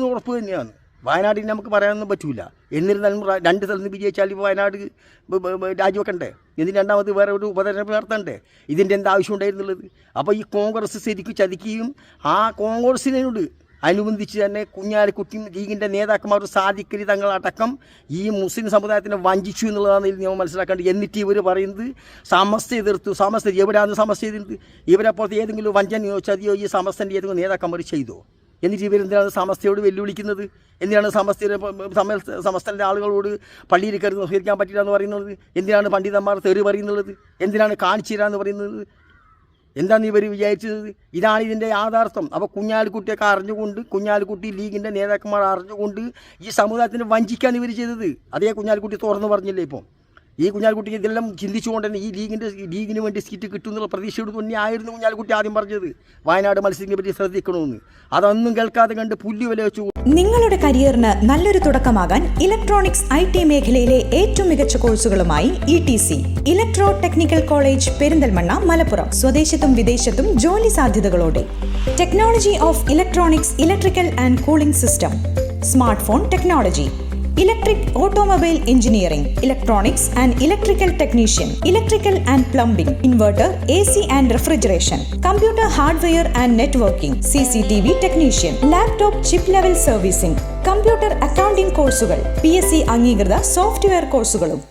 ജയിക്കുന്ന ഉറപ്പ് തന്നെയാണ്. വയനാടിന് നമുക്ക് പറയാനൊന്നും പറ്റില്ല. എന്നിരുന്നാലും 2 സ്ഥലത്ത് വിജയിച്ചാൽ ഇപ്പോൾ വയനാട് രാജിവെക്കണ്ടേ? ഇതിന് രണ്ടാമത് വേറെ ഒരു ഉപതെരഞ്ഞെടുപ്പ് നടത്തണ്ടേ? ഇതിൻ്റെ എന്താ ആവശ്യം ഉണ്ടായിരുന്നുള്ളത്? അപ്പോൾ ഈ കോൺഗ്രസ് ശരിക്കും ചതിക്കുകയും ആ കോൺഗ്രസിനോട് അനുബന്ധിച്ച് തന്നെ കുഞ്ഞാലിക്കുട്ടിയും ലീഗിൻ്റെ നേതാക്കന്മാർ സാദിഖലി തങ്ങളടക്കം ഈ മുസ്ലിം സമുദായത്തിനെ വഞ്ചിച്ചു എന്നുള്ളതാണ് ഇതിൽ നമ്മൾ മനസ്സിലാക്കേണ്ടത്. എന്നിട്ട് ഇവർ പറയുന്നത് സമസ്ത എതിർത്തു. സമസ്ത എവിടെയാണ് സമസ്ത എതിർത്ത്? ഇവരെപ്പോഴത്തെ ഏതെങ്കിലും വഞ്ചനയോ ചതിയോ ഈ സമസ്തൻ്റെ ഏതെങ്കിലും നേതാക്കന്മാർ ചെയ്തോ? എന്നിട്ട് ഇവരെന്തിനാണ് സമസ്തയോട് വെല്ലുവിളിക്കുന്നത്? എന്തിനാണ് സമസ്തൻ്റെ ആളുകളോട് പള്ളിയിൽ കയറി നമസ്കരിക്കാൻ പറ്റില്ല എന്ന് പറയുന്നത്? എന്തിനാണ് പണ്ഡിതന്മാർ തെറി പറയുന്നത്? എന്തിനാണ് കാണിച്ചു തരാമെന്ന് പറയുന്നത്? എന്താണ് ഇവർ വിചാരിച്ചത്? ഇതാണ് ഇതിൻ്റെ യാഥാർത്ഥ്യം. അപ്പോൾ കുഞ്ഞാലിക്കുട്ടിയൊക്കെ അറിഞ്ഞുകൊണ്ട്, കുഞ്ഞാലിക്കുട്ടി ലീഗിൻ്റെ നേതാക്കന്മാർ അറിഞ്ഞുകൊണ്ട് ഈ സമുദായത്തിനെ വഞ്ചിക്കാൻ ഇവർ ചെയ്തത്. അതേ കുഞ്ഞാലിക്കുട്ടി തുറന്നു പറഞ്ഞില്ലേ ഇപ്പം? ഈ കുഞ്ഞാലിക്കുട്ടിക്ക് ഇതെല്ലാം ചിന്തിച്ചുകൊണ്ട് തന്നെ ലീഗിന് വേണ്ടി സീറ്റ് കിട്ടുന്നുള്ള പ്രതീക്ഷയോട് തന്നെയായിരുന്നു കുഞ്ഞാലിക്കുട്ടി ആദ്യം പറഞ്ഞത് വയനാട് മത്സരത്തിനെ പറ്റി ശ്രദ്ധിക്കണമെന്ന്. അതൊന്നും കേൾക്കാതെ കണ്ട് പുല്ലുവില വെച്ചു. നിങ്ങളുടെ കരിയറിന് നല്ലൊരു തുടക്കമാകാൻ ഇലക്ട്രോണിക്സ് IT മേഖലയിലെ ഏറ്റവും മികച്ച കോഴ്സുകളുമായി ETC electro technical college Perinthalmanna Malappuram. സ്വദേശത്തും വിദേശത്തും ജോലി സാധ്യതകളോടെ technology of electronics, electrical and cooling system, smart phone technology, electric automobile engineering, electronics and electrical technician, electrical and plumbing, inverter, AC and refrigeration, computer hardware and networking, CCTV technician, laptop chip level servicing, computer accounting കോഴ്സുകൾ, PSC അംഗീകൃത software കോഴ്സുകളും.